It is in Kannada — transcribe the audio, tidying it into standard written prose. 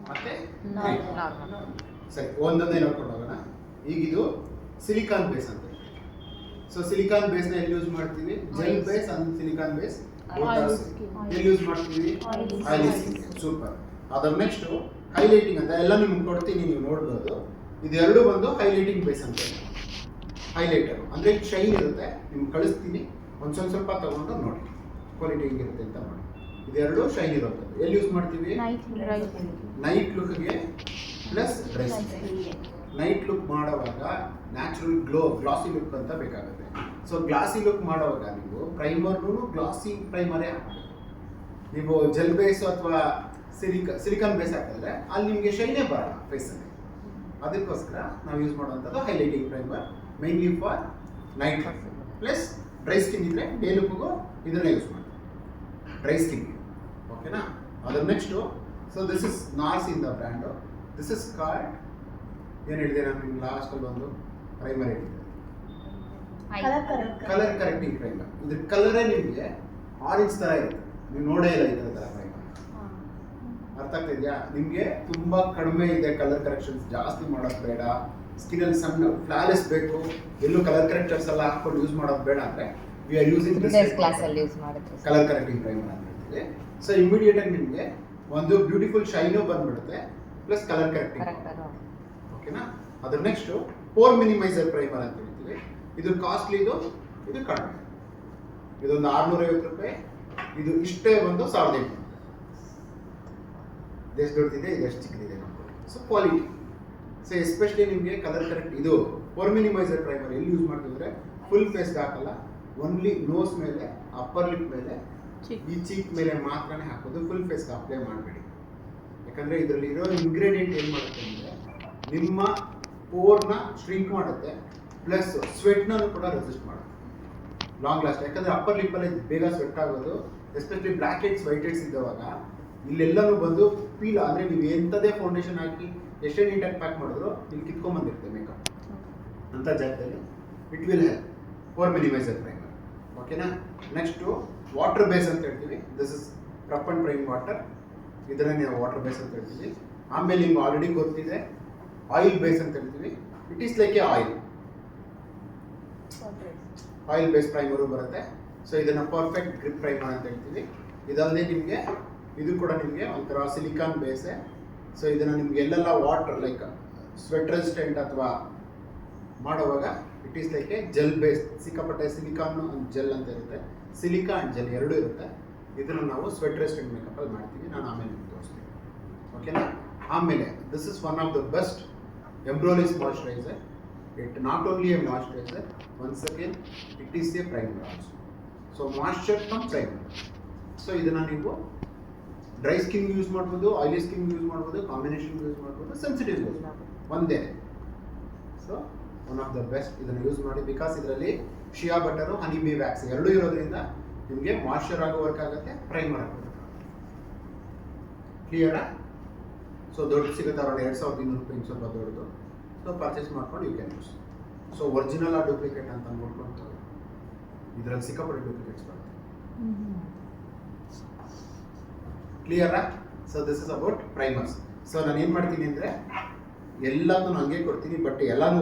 ಮತ್ತೆ ನಾರ್ಮಲ್. ಸರಿ, ಒಂದೊಂದೇ ನೋಡ್ಕೊಂಡು ಹೋಗೋಣ. ಈಗ ಇದು ಸಿಲಿಕಾನ್ ಬೇಸ್ ಅಂತ. ಸೊ ಸಿಲಿಕಾನ್ ಬೇಸ್ನ ಎಲ್ಲಿ ಯೂಸ್ ಮಾಡ್ತೀವಿ? Gel base and silicon base ಎಲ್ಲಿ ಯೂಸ್ ಮಾಡ್ತೀವಿ? Oily skin. ಸೂಪರ್. ಅದರ ನೆಕ್ಸ್ಟ್ ಹೈಲೈಟಿಂಗ್ ಅಂತ ಎಲ್ಲ ನಿಮ್ಗೆ ಕೊಡ್ತೀನಿ, ನೀವು ನೋಡ್ಬೋದು. ಇದೆರಡು ಬಂದು ಹೈಲೈಟಿಂಗ್ ಬೇಸ್ ಅಂತ. ಹೈಲೈಟರ್ ಅಂದರೆ ಶೈನ್ ಇರುತ್ತೆ, ನಿಮ್ಗೆ ಕಳಿಸ್ತೀನಿ, ಒಂದು ಸ್ವಲ್ಪ ತಗೊಂಡು ನೋಡಿ ಕ್ವಾಲಿಟಿ ಹೆಂಗಿರುತ್ತೆ ಅಂತ ನೋಡಿ. ಇದೆರಡು ಶೈನ್ ಇರುತ್ತೆ. ಎಲ್ಲಿ ಯೂಸ್ ಮಾಡ್ತೀವಿ? ನೈಟ್ ಲುಕ್ಗೆ ಪ್ಲಸ್ ಡ್ರೆಸ್. ನೈಟ್ ಲುಕ್ ಮಾಡುವಾಗ ನ್ಯಾಚುರಲ್ ಗ್ಲಾಸಿ ಲುಕ್ ಅಂತ ಬೇಕಾಗುತ್ತೆ. ಸೊ ಗ್ಲಾಸಿ ಲುಕ್ ಮಾಡುವಾಗ ನೀವು ಪ್ರೈಮರ್ನು ಗ್ಲಾಸಿ ಪ್ರೈಮರೇ ಹಾಕಬೇಕು. ನೀವು ಜೆಲ್ ಬೇಸ್ ಅಥವಾ ಸಿಲಿಕಾನ್ ಬೇಸ್ ಹಾಕಿದ್ರೆ ಅಲ್ಲಿ ನಿಮಗೆ ಶೈನೇ ಬರಲ್ಲ ಫೇಸಲ್ಲಿ. ಅದಕ್ಕೋಸ್ಕರ ನಾವು ಯೂಸ್ ಮಾಡುವಂಥದ್ದು highlighting primer, mainly for night plus dry skin ಇದ್ರೆ ಡೇ ಲುಕ್ಗೂ ಇದನ್ನೇ ಯೂಸ್ ಮಾಡಿ, ಡ್ರೈ ಸ್ಕಿನ್. ಓಕೆನಾ? ಅದರ next, so this is NARS in the brand. This is card. ಏನು ಹೇಳಿದೆ ನಾನು ನಿಮ್ಗೆ ಲಾಸ್ಟಲ್ಲಿ ಒಂದು ಪ್ರೈಮರ್ ಹೇಳಿದ್ದೆ, ಕಲರ್ ಕರೆಕ್ಟಿಂಗ್ ಪ್ರೈಮರ್. ಇದ್ರ ಕಲರೇ ನಿಮಗೆ ಆರೆಂಜ್ ಥರ ಇರುತ್ತೆ, ನೀವು ನೋಡೇ ಇಲ್ಲ ಈ ಥರ ಪ್ರೈಮರ್. ಅರ್ಥ ಆಗ್ತಿದೆಯಾ? ನಿಮಗೆ ತುಂಬ ಕಡಿಮೆ ಇದೆ, ಕಲರ್ ಕರೆಕ್ಷನ್ಸ್ ಜಾಸ್ತಿ ಮಾಡೋದು ಬೇಡ, ಸ್ಕಿನಲ್ಲಿ ಸಣ್ಣ ಫ್ಲಾಲೆಸ್ ಬೇಕು, ಎಲ್ಲೂ ಕಲರ್ ಕರೆಕ್ಟರ್ಸ್ ಎಲ್ಲ ಹಾಕೊಂಡು ಯೂಸ್ ಮಾಡೋದು ಬೇಡ ಅಂದರೆ we are using colour correcting primer ಅಂತ ಹೇಳ್ತೀವಿ. ಸೊ ಇಮಿಡಿಯೇಟ್ ಆಗಿ ನಿಮಗೆ ಒಂದು ಬ್ಯೂಟಿಫುಲ್ ಶೈನು ಬಂದ್ಬಿಡುತ್ತೆ, ಪ್ಲಸ್ ಕಲರ್ ಕರೆಕ್ಟಿಂಗ್. ಓಕೆನಾ? ಅದ್ರ ನೆಕ್ಸ್ಟು ಪೋರ್ ಮಿನಿಮೈಸರ್ ಪ್ರೈಮರ್ ಅಂತ ಹೇಳ್ತೀವಿ. ಇದು ಕಾಸ್ಟ್ಲಿ, ಇದು ಕಡಿಮೆ. ಇದೊಂದು 650 ರೂಪಾಯಿ, ಇದು ಇಷ್ಟೇ ಒಂದು 1800. ಎಷ್ಟು ದೊಡ್ಡದಿದೆ, ಇದೆಷ್ಟು ಚಿಕ್ಕದಿದೆ ನೋಡ್ಕೊಳ್ಳಿ. So quality. ಸೊ ಎಸ್ಪೆಷಲಿ ನಿಮಗೆ ಕಲರ್ ಕರೆಕ್ಟ್ ಇದು ಪೋರ್ ಮಿನಿಮೈಸರ್ ಪ್ರೈಮರ್ ಎಲ್ಲಿ ಯೂಸ್ ಮಾಡ್ತಿದ್ರೆ ಫುಲ್ ಫೇಸ್ಗೆ ಹಾಕಲ್ಲ, ಓನ್ಲಿ ನೋಸ್ ಮೇಲೆ, ಅಪ್ಪರ್ ಲಿಪ್ ಮೇಲೆ, ಈ ಚೀಕ್ ಮೇಲೆ ಮಾತ್ರನೇ ಹಾಕೋದು. ಫುಲ್ ಫೇಸ್ಗೆ ಅಪ್ಲೈ ಮಾಡಬೇಡಿ. ಯಾಕಂದರೆ ಇದರಲ್ಲಿ ಇರೋ ಇಂಗ್ರೀಡಿಯೆಂಟ್ ಏನು ಮಾಡುತ್ತೆ ಅಂದರೆ ನಿಮ್ಮ ಪೋರ್ನ ಶ್ರಿಂಕ್ ಮಾಡುತ್ತೆ, ಪ್ಲಸ್ ಸ್ವೆಟ್ನೂ ಕೂಡ ರೆಸಿಸ್ಟ್ ಮಾಡುತ್ತೆ, ಲಾಂಗ್ ಲಾಸ್ಟ್. ಯಾಕಂದರೆ ಅಪ್ಪರ್ ಲಿಪ್ಪಲ್ಲಿ ಬೇಗ ಸ್ವೆಟ್ ಆಗೋದು, especially blackheads whiteheads ಇದ್ದವಾಗ ಇಲ್ಲೆಲ್ಲನೂ ಬಂದು ಪೀಲ್ ಅಂದರೆ ನೀವು ಎಂಥದೇ ಫೌಂಡೇಶನ್ ಹಾಕಿ ಎಷ್ಟೇ ನೀಟಾಗಿ ಪ್ಯಾಕ್ ಮಾಡಿದ್ರು ಇಲ್ಲಿ ಕಿತ್ಕೊಂಡ್ಬಂದಿರುತ್ತೆ ಮೇಕಪ್ ಅಂಥ ಜಾಗದಲ್ಲಿ. It will help pore minimiser primer. ಓಕೆನಾ? ನೆಕ್ಸ್ಟು ವಾಟರ್ ಬೇಸ್ ಅಂತ ಹೇಳ್ತೀವಿ. This is prep and prime water, ಇದನ್ನೇ ನಾವು ವಾಟರ್ ಬೇಸ್ ಅಂತ ಹೇಳ್ತೀವಿ. ಆಮೇಲೆ ನಿಮ್ಗೆ ಆಲ್ರೆಡಿ ಗೊತ್ತಿದೆ ಆಯಿಲ್ ಬೇಸ್ ಅಂತ ಹೇಳ್ತೀವಿ. It is like a oil base primer ಬರುತ್ತೆ. ಸೊ ಇದನ್ನು ಪರ್ಫೆಕ್ಟ್ ಗ್ರಿಪ್ ಪ್ರೈಮರ್ ಅಂತ ಹೇಳ್ತೀವಿ. ಇದಲ್ಲದೆ ನಿಮಗೆ ಇದು ಕೂಡ ನಿಮಗೆ ಒಂಥರ ಸಿಲಿಕಾನ್ ಬೇಸೇ. ಸೊ ಇದನ್ನು ನಿಮ್ಗೆ ಎಲ್ಲೆಲ್ಲ ವಾಟರ್ ಲೈಕ್ ಸ್ವೆಟ್ ರೆಸಿಸ್ಟೆಂಟ್ ಅಥವಾ ಮಾಡುವಾಗ it is like A gel base. ಸಿಕ್ಕಾಪಟ್ಟೆ ಸಿಲಿಕಾನ್ ಜೆಲ್ ಅಂತ ಇರುತ್ತೆ, ಸಿಲಿಕಾ ಆ್ಯಂಡ್ ಜೆಲ್ ಎರಡೂ ಇರುತ್ತೆ. ಇದನ್ನು ನಾವು ಸ್ವೆಟ್ ರೆಸಿಸ್ಟೆಂಟ್ ಮೇಕಪ್ಪಲ್ಲಿ ಮಾಡ್ತೀವಿ. ನಾನು ಆಮೇಲೆ ನಿಮ್ಗೆ ತೋರಿಸ್ತೀನಿ. ಓಕೆನಾ? ಆಮೇಲೆ this is one of the best Embryolisse moisturiser. It not only a moisturiser, once again it is a primer also. So moisture cum primer. So ಇದನ್ನು ನೀವು ಡ್ರೈ ಸ್ಕಿನ್ ಯೂಸ್ ಮಾಡ್ಬೋದು, ಆಯಿಲಿ ಸ್ಕಿನ್ ಯೂಸ್ ಮಾಡ್ಬೋದು, ಕಾಂಬಿನೇಷನ್ ಯೂಸ್ ಮಾಡ್ಬೋದು, ಸೆನ್ಸಿಟಿವ್ ಯೂಸ್ ಮಾಡ್ಬೋದು, ಒಂದೇ. So one of the best. ಇದನ್ನು ಯೂಸ್ ಮಾಡಿ, ಬಿಕಾಸ್ ಇದರಲ್ಲಿ ಶಿಯಾ ಬಟರು, ಹನಿ ಬೀ ವ್ಯಾಕ್ಸ್ ಎರಡೂ ಇರೋದ್ರಿಂದ ನಿಮಗೆ ಮಾಯ್ಶ್ಚರ್ ಆಗೋ ವರ್ಕ್ ಆಗುತ್ತೆ, ಪ್ರೈಮರ್ ಆಗೋ ವರ್ಕ್ ಆಗುತ್ತೆ. ಕ್ಲಿಯರಾ? ಸೊ ದೊಡ್ಡ ಸಿಗುತ್ತೆ, ಅರೌಂಡ್ 2200 ರೂಪಾಯಿ, ಸ್ವಲ್ಪ ದೊಡ್ಡದು. ಸೊ ಪರ್ಚೇಸ್ ಮಾಡ್ಕೊಂಡು you can use. So original ಆ ಡೂಪ್ಲಿಕೇಟ್ ಅಂತ ನೋಡ್ಕೊಂಡು ಇದರಲ್ಲಿ ಸಿಕ್ಕಾಪಟ್ಟೆ ಡೂಪ್ಲಿಕೇಟ್ಸ್ ಬರುತ್ತೆ. ಕ್ಲಿಯರಾ? So this is about primers. So ನಾನು ಏನು ಮಾಡ್ತೀನಿ ಅಂದರೆ ಎಲ್ಲದನ್ನು ಹಂಗೆ ಕೊಡ್ತೀನಿ, ಬಟ್ ಎಲ್ಲನೂ